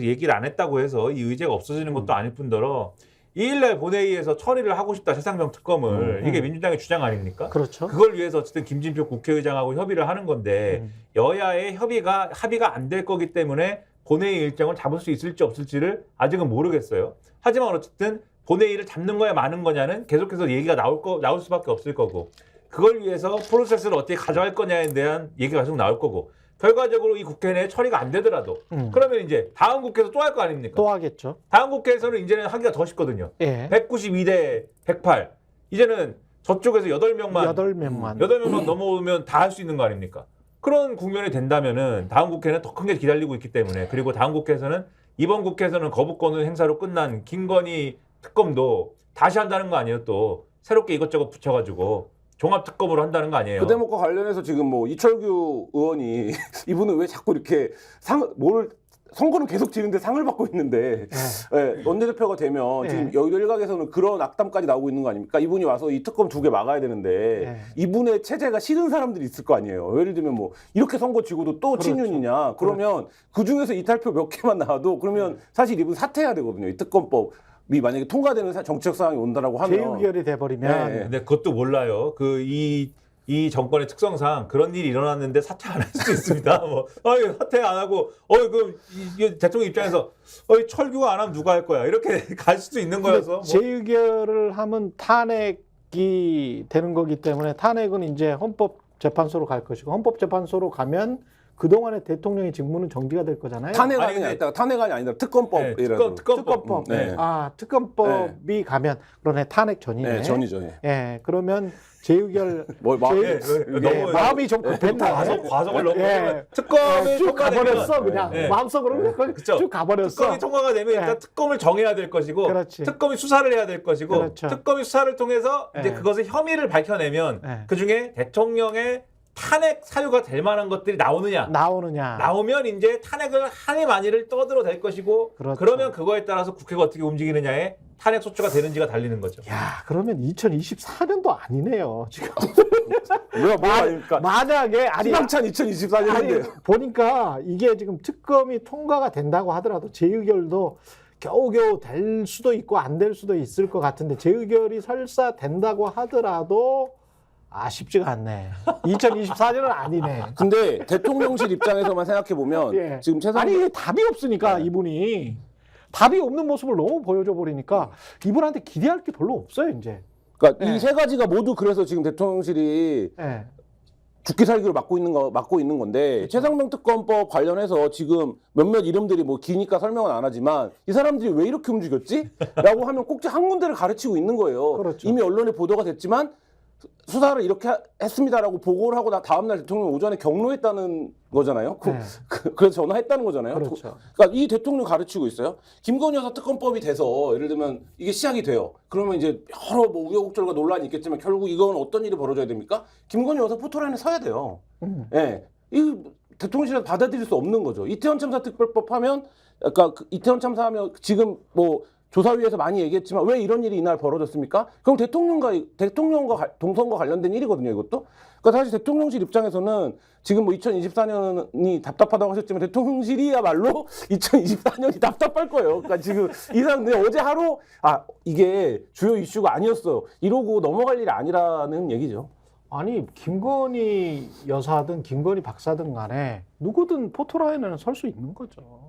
얘기를 안 했다고 해서 이 의제가 없어지는 것도 아닐 뿐더러 2일날 본회의에서 처리를 하고 싶다 최상병 특검을 이게 민주당의 주장 아닙니까? 그렇죠. 그걸 위해서 어쨌든 김진표 국회의장하고 협의를 하는 건데 여야의 합의가 안 될 거기 때문에 본회의 일정을 잡을 수 있을지 없을지를 아직은 모르겠어요. 하지만 어쨌든 본회의를 잡는 거야 마는 거냐는 계속해서 얘기가 나올 수밖에 없을 거고 그걸 위해서 프로세스를 어떻게 가져갈 거냐에 대한 얘기가 계속 나올 거고 결과적으로 이 국회 내에 처리가 안 되더라도 그러면 이제 다음 국회에서 또 할 거 아닙니까? 또 하겠죠. 다음 국회에서는 이제는 하기가 더 쉽거든요. 예. 192대 108. 이제는 저쪽에서 8명만 8명만 넘어오면 다 할 수 있는 거 아닙니까? 그런 국면이 된다면은 다음 국회는 더 큰 게 기다리고 있기 때문에 그리고 다음 국회에서는 이번 국회에서는 거부권 행사로 끝난 김건희 특검도 다시 한다는 거 아니에요? 또 새롭게 이것저것 붙여가지고 종합특검으로 한다는 거 아니에요? 그 대목과 관련해서 지금 뭐 이철규 의원이 이분은 왜 자꾸 이렇게 선거는 계속 지는데 상을 받고 있는데 예, 원내대표가 되면 지금 여의도 일각에서는 그런 악담까지 나오고 있는 거 아닙니까? 이분이 와서 이 특검 2개 막아야 되는데 이분의 체제가 싫은 사람들이 있을 거 아니에요. 예를 들면 뭐 이렇게 선거 지고도 또 그렇죠. 친윤이냐? 그러면 그 중에서 이탈표 몇 개만 나와도 그러면 사실 이분 사퇴해야 되거든요. 이 특검법이 만약에 통과되는 정치적 상황이 온다라고 하면 재의결이 돼버리면 네. 근데 그것도 몰라요. 이 정권의 특성상 그런 일이 일어났는데 사퇴 안 할 수도 있습니다. 뭐, 사퇴 안 하고, 그럼 이 대통령 입장에서, 철규가 안 하면 누가 할 거야? 이렇게 갈 수도 있는 거여서. 뭐. 재의결을 하면 탄핵이 되는 거기 때문에 탄핵은 이제 헌법재판소로 갈 것이고 헌법재판소로 가면 그동안의 대통령의 직무는 정지가 될 거잖아요. 탄핵안이 아니라 특검법이라도. 특검법. 네. 특검법이 가면 그러네 탄핵 전이네. 네, 전이죠. 예. 그러면 재의결 마음이 좀 급했나? 과속을 너무 특검이 쭉 가버렸어 통과되면 그냥 마음속으로 그쵸. 쭉 가버렸어. 특검이 통과가 되면 일단 특검을 정해야 될 것이고 그렇지. 특검이 수사를 해야 될 것이고 그렇죠. 특검이 수사를 통해서 이제 그것의 혐의를 밝혀내면 그중에 대통령의 탄핵 사유가 될 만한 것들이 나오면 이제 탄핵을 하니 많이를 떠들어 댈 것이고 그렇죠. 그러면 그거에 따라서 국회가 어떻게 움직이느냐에 탄핵 소추가 되는지가 달리는 거죠. 야, 그러면 2024년도 아니네요. 지금 뭐가 아닙니까? 만약에 희망찬 2024년인데. 아니, 보니까 이게 지금 특검이 통과가 된다고 하더라도 재의결도 겨우겨우 될 수도 있고 안 될 수도 있을 것 같은데 재의결이 설사 된다고 하더라도 쉽지가 않네. 2024년은 아니네. 근데 대통령실 입장에서만 생각해 보면 예. 지금 아니 이게 답이 없으니까 이분이 답이 없는 모습을 너무 보여줘 버리니까 이분한테 기대할 게 별로 없어요 이제. 그러니까 예. 이 세 가지가 모두 그래서 지금 대통령실이 예. 죽기 살기로 막고 있는 건데 최상병 특검법 관련해서 지금 몇몇 이름들이 뭐 기니까 설명은 안 하지만 이 사람들이 왜 이렇게 움직였지? 라고 하면 꼭지 한 군데를 가르치고 있는 거예요. 그렇죠. 이미 언론에 보도가 됐지만 수사를 이렇게 했습니다라고 보고를 하고 다음날 대통령 오전에 경로했다는 거잖아요. 네. 그래서 전화했다는 거잖아요. 그렇죠. 그러니까 이 대통령 가르치고 있어요. 김건희 여사 특검법이 돼서 예를 들면 이게 시작이 돼요. 그러면 이제 여러 뭐 우여곡절과 논란이 있겠지만 결국 이건 어떤 일이 벌어져야 됩니까? 김건희 여사 포토라인에 서야 돼요. 예. 이 대통령실에서 받아들일 수 없는 거죠. 이태원 참사 특별법 하면 그러니까 이태원 참사하면 지금 뭐 조사위에서 많이 얘기했지만 왜 이런 일이 이날 벌어졌습니까? 그럼 대통령과 동선과 관련된 일이거든요, 이것도. 그러니까 사실 대통령실 입장에서는 지금 뭐 2024년이 답답하다고 하셨지만 대통령실이야말로 2024년이 답답할 거예요. 그러니까 지금 이 사람들이 어제 하루 이게 주요 이슈가 아니었어 이러고 넘어갈 일이 아니라는 얘기죠. 아니 김건희 여사든 김건희 박사든 간에 누구든 포토라인에는 설 수 있는 거죠.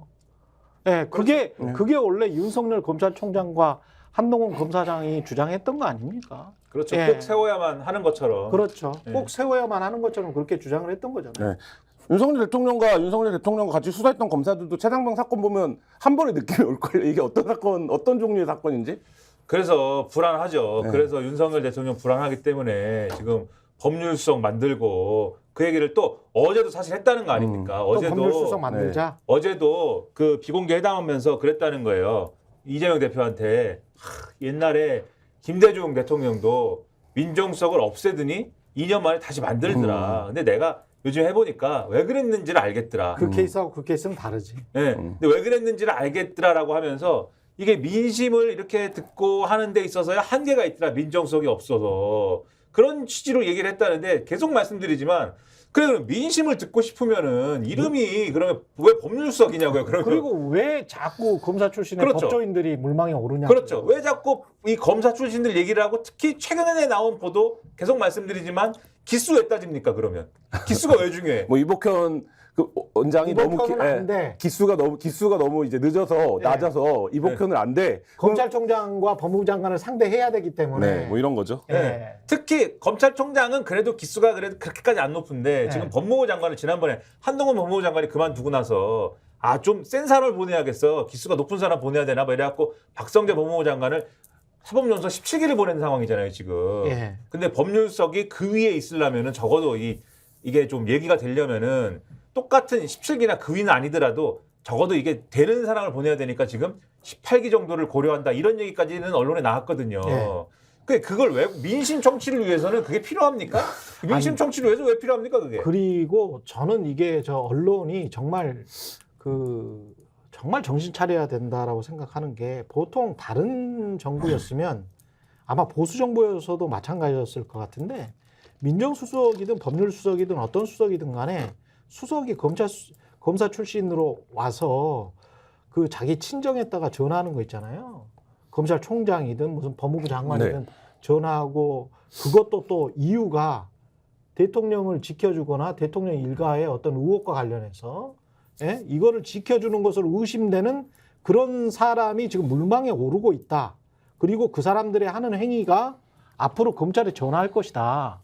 네, 그게 원래 윤석열 검찰총장과 한동훈 검사장이 주장했던 거 아닙니까? 그렇죠. 예. 꼭 세워야만 하는 것처럼. 그렇죠. 예. 꼭 세워야만 하는 것처럼 그렇게 주장을 했던 거잖아요. 네. 윤석열 대통령과 같이 수사했던 검사들도 최상병 사건 보면 한 번에 느낌이 올걸요. 이게 어떤 사건, 어떤 종류의 사건인지. 그래서 불안하죠. 네. 그래서 윤석열 대통령 불안하기 때문에 지금 법률수석 만들고 그 얘기를 또 어제도 사실 했다는 거 아닙니까? 또 법률수석 만들자. 어제도 그 비공개 회담하면서 그랬다는 거예요. 이재명 대표한테 옛날에 김대중 대통령도 민정수석을 없애더니 2년 만에 다시 만들더라. 근데 내가 요즘 해보니까 왜 그랬는지를 알겠더라. 그 케이스하고 그 케이스는 다르지. 네. 근데 왜 그랬는지를 알겠더라라고 하면서 이게 민심을 이렇게 듣고 하는 데 있어서야 한계가 있더라. 민정수석이 없어서. 그런 취지로 얘기를 했다는데 계속 말씀드리지만 그래 그럼 민심을 듣고 싶으면은 이름이 그러면 왜 법률수석이냐고요. 그러면 그리고 왜 자꾸 검사 출신의 그렇죠. 법조인들이 물망에 오르냐. 그렇죠. 왜 자꾸 이 검사 출신들 얘기를 하고 특히 최근에 나온 보도 계속 말씀드리지만 기수 왜 따집니까 그러면? 기수가 왜 중요해? 뭐 이복현 그 원장이 너무 안 돼. 기수가 너무 이제 늦어서 네. 낮아서 이복현을 안 돼. 검찰총장과 법무부 장관을 상대해야 되기 때문에. 네, 뭐 이런 거죠. 예. 네. 특히 검찰총장은 그래도 기수가 그래도 그렇게까지 안 높은데 네. 지금 법무부 장관을 지난번에 한동훈 법무부 장관이 그만두고 나서 좀 센 사람을 보내야겠어. 기수가 높은 사람 보내야 되나 봐 이래갖고 박성재 법무부 장관을 사법연수원 17기를 보낸 상황이잖아요 지금. 예. 근데 법률석이 그 위에 있으려면은 적어도 이게 좀 얘기가 되려면은 똑같은 17기나 그 위는 아니더라도 적어도 이게 되는 사람을 보내야 되니까 지금 18기 정도를 고려한다 이런 얘기까지는 언론에 나왔거든요. 예. 그걸 왜 민심 정치를 위해서는 그게 필요합니까? 민심 정치를 위해서 왜 필요합니까 그게? 그리고 저는 이게 언론이 정말 정말 정신 차려야 된다라고 생각하는 게 보통 다른 정부였으면 아마 보수 정부여서도 마찬가지였을 것 같은데 민정수석이든 법률수석이든 어떤 수석이든 간에 수석이 검사 출신으로 와서 그 자기 친정에다가 전화하는 거 있잖아요. 검찰총장이든 무슨 법무부 장관이든 전화하고 그것도 또 이유가 대통령을 지켜주거나 대통령 일가의 어떤 의혹과 관련해서 이거를 지켜주는 것으로 의심되는 그런 사람이 지금 물망에 오르고 있다. 그리고 그 사람들의 하는 행위가 앞으로 검찰에 전화할 것이다.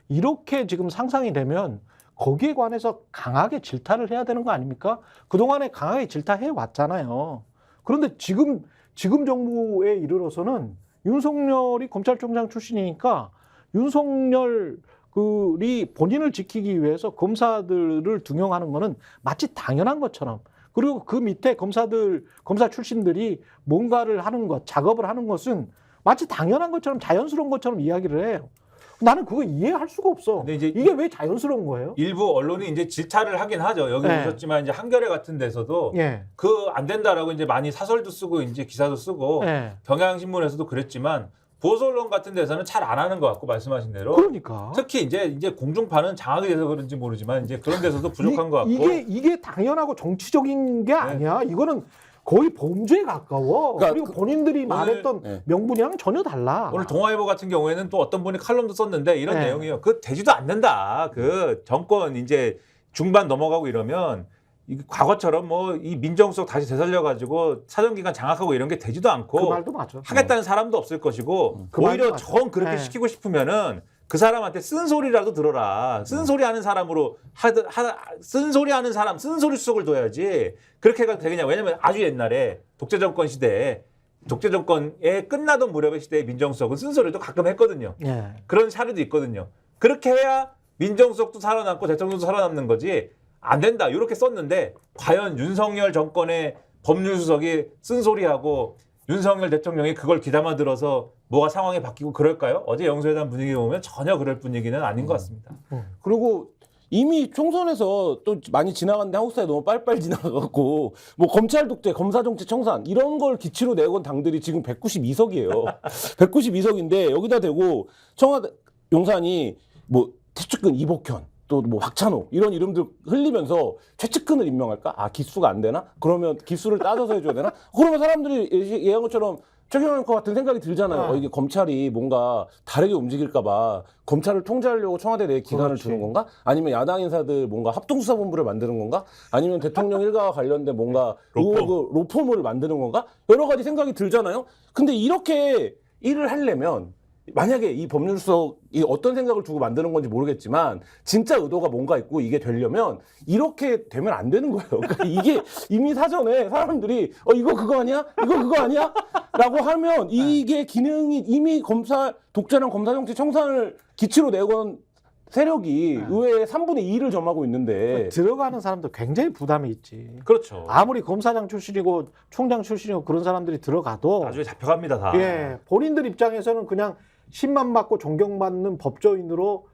이렇게 지금 상상이 되면 거기에 관해서 강하게 질타를 해야 되는 거 아닙니까? 그동안에 강하게 질타해 왔잖아요. 그런데 지금 정부에 이르러서는 윤석열이 검찰총장 출신이니까 윤석열이 본인을 지키기 위해서 검사들을 등용하는 거는 마치 당연한 것처럼 그리고 그 밑에 검사 출신들이 뭔가를 하는 것, 작업을 하는 것은 마치 당연한 것처럼 자연스러운 것처럼 이야기를 해요. 나는 그거 이해할 수가 없어. 근데 이제 이게 왜 자연스러운 거예요? 일부 언론이 이제 질타를 하긴 하죠. 여기 네. 보셨지만 이제 한겨레 같은 데서도 예. 그 안 된다라고 이제 많이 사설도 쓰고 이제 기사도 쓰고 예. 경향신문에서도 그랬지만 보수 언론 같은 데서는 잘 안 하는 것 같고 말씀하신 대로 그러니까. 특히 이제 공중파는 장악이 돼서 그런지 모르지만 이제 그런 데서도 부족한 것 같고 이게 당연하고 정치적인 게 아니야. 이거는 거의 범죄에 가까워. 그러니까 그리고 본인들이 말했던 네. 명분이랑 전혀 달라. 오늘 동아일보 같은 경우에는 또 어떤 분이 칼럼도 썼는데 이런 네. 내용이에요. 그 되지도 않는다. 그 정권 이제 중반 넘어가고 이러면 이 과거처럼 뭐 이 민정수석 다시 되살려 가지고 사정기관 장악하고 이런 게 되지도 않고 그 말도 맞아. 하겠다는 사람도 없을 것이고 그 말도 오히려 맞아. 정 그렇게 네. 시키고 싶으면은 그 사람한테 쓴소리라도 들어라. 쓴소리 하는 사람으로 쓴소리 하는 사람 쓴소리 수석을 둬야지. 그렇게 해가 되겠냐. 왜냐면 아주 옛날에 독재 정권 시대에 독재 정권에 끝나던 무렵의 시대에 민정수석은 쓴소리도 가끔 했거든요. 예. 그런 사례도 있거든요. 그렇게 해야 민정수석도 살아남고 대통령도 살아남는 거지. 안 된다. 이렇게 썼는데 과연 윤석열 정권의 법률수석이 쓴소리하고 윤석열 대통령이 그걸 귀담아 들어서 뭐가 상황이 바뀌고 그럴까요? 어제 영수회담 분위기 보면 전혀 그럴 분위기는 아닌 것 같습니다. 그리고 이미 총선에서 또 많이 지나갔는데 한국 사회 너무 빨리빨리 지나가고 뭐 검찰 독재, 검사 정치 청산 이런 걸 기치로 내건 당들이 지금 192석이에요. 192석인데 여기다 대고 청와대 용산이 뭐 최측근 이복현 또 뭐 박찬호 이런 이름들 흘리면서 최측근을 임명할까? 아 기수가 안 되나? 그러면 기수를 따져서 해줘야 되나? 그러면 사람들이 얘기한 것처럼 최경영 것 같은 생각이 들잖아요. 이게 검찰이 뭔가 다르게 움직일까봐 검찰을 통제하려고 청와대 내에 기관을 그렇지. 두는 건가? 아니면 야당 인사들 뭔가 합동수사본부를 만드는 건가? 아니면 대통령 일가와 관련된 뭔가 로펌을 만드는 건가? 여러 가지 생각이 들잖아요. 근데 이렇게 일을 하려면 만약에 이 법률수석이 어떤 생각을 두고 만드는 건지 모르겠지만 진짜 의도가 뭔가 있고 이게 되려면 이렇게 되면 안 되는 거예요. 그러니까 이게 이미 사전에 사람들이 이거 그거 아니야? 이거 그거 아니야? 라고 하면 이게 기능이 이미 검사 독재랑 검사정치 청산을 기치로 내건 세력이 의회의 3분의 2를 점하고 있는데 들어가는 사람도 굉장히 부담이 있지. 그렇죠. 아무리 검사장 출신이고 총장 출신이고 그런 사람들이 들어가도 나중에 잡혀갑니다 다. 예, 본인들 입장에서는 그냥 10만 받고 존경받는 법조인으로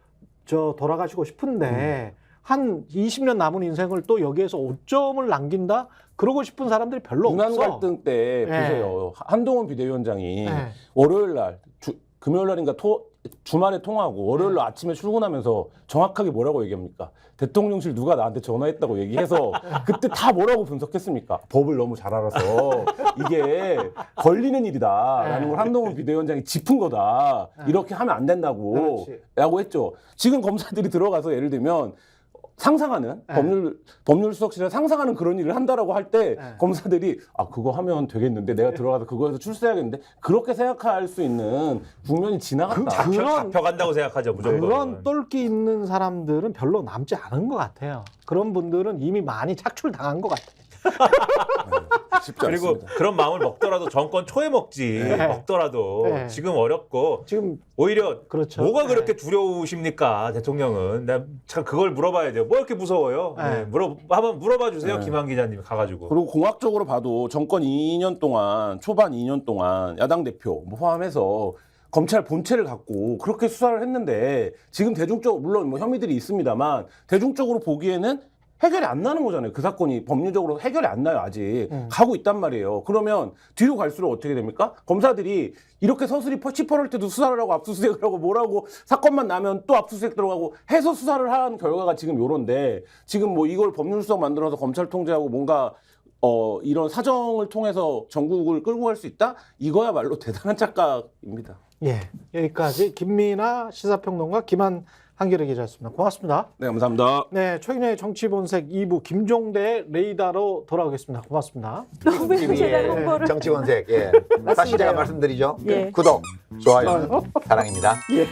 돌아가시고 싶은데 한 20년 남은 인생을 또 여기에서 5점을 남긴다? 그러고 싶은 사람들이 별로 윤한 없어. 갈등 때 보세요. 한동훈 비대위원장이 네. 월요일 날 금요일 날인가 주말에 통화하고 월요일 날 아침에 출근하면서 정확하게 뭐라고 얘기합니까? 대통령실 누가 나한테 전화했다고 얘기해서 그때 다 뭐라고 분석했습니까? 법을 너무 잘 알아서 이게 걸리는 일이다라는 걸 한동훈 비대위원장이 짚은 거다. 이렇게 하면 안 된다고 그렇지. 라고 했죠. 지금 검사들이 들어가서 예를 들면 상상하는 법률수석실에 상상하는 그런 일을 한다라고 할 때 검사들이 그거 하면 되겠는데 내가 들어가서 그거에서 출세해야겠는데 그렇게 생각할 수 있는 국면이 지나갔다. 잡혀간다고 생각하죠 무조건. 그런 똘끼 있는 사람들은 별로 남지 않은 것 같아요. 그런 분들은 이미 많이 착출당한 것 같아요. 쉽지 그리고 않습니다. 그런 마음을 먹더라도 정권 초에 먹지. 먹더라도 네. 지금 어렵고 지금 오히려 그렇죠. 뭐가 네. 그렇게 두려우십니까 대통령은? 내가 참 그걸 물어봐야 돼요. 뭐 이렇게 무서워요? 네. 한번 물어봐 주세요 김한 기자님 가가지고. 그리고 공학적으로 봐도 정권 2년 동안 초반 2년 동안 야당 대표 뭐 포함해서 검찰 본체를 갖고 그렇게 수사를 했는데 지금 대중적으로 물론 뭐 혐의들이 있습니다만 대중적으로 보기에는 해결이 안 나는 거잖아요. 그 사건이 법률적으로 해결이 안 나요. 아직 가고 있단 말이에요. 그러면 뒤로 갈수록 어떻게 됩니까? 검사들이 이렇게 서슬이 치퍼럴 때도 수사를 하고 압수수색을 하고 뭐라고 사건만 나면 또 압수수색 들어가고 해서 수사를 한 결과가 지금 요런데 지금 뭐 이걸 법률수석 만들어서 검찰 통제하고 뭔가 이런 사정을 통해서 전국을 끌고 갈 수 있다? 이거야말로 대단한 착각입니다. 예, 여기까지 김민아 시사평론가 김한 한겨레 기자였습니다. 고맙습니다. 네, 감사합니다. 네, 최근의 정치본색 2부 김종대의 레이더로 돌아오겠습니다. 고맙습니다. TV의 정치본색. 다시 제가 말씀드리죠. 예. 구독, 좋아요, 사랑입니다. 예.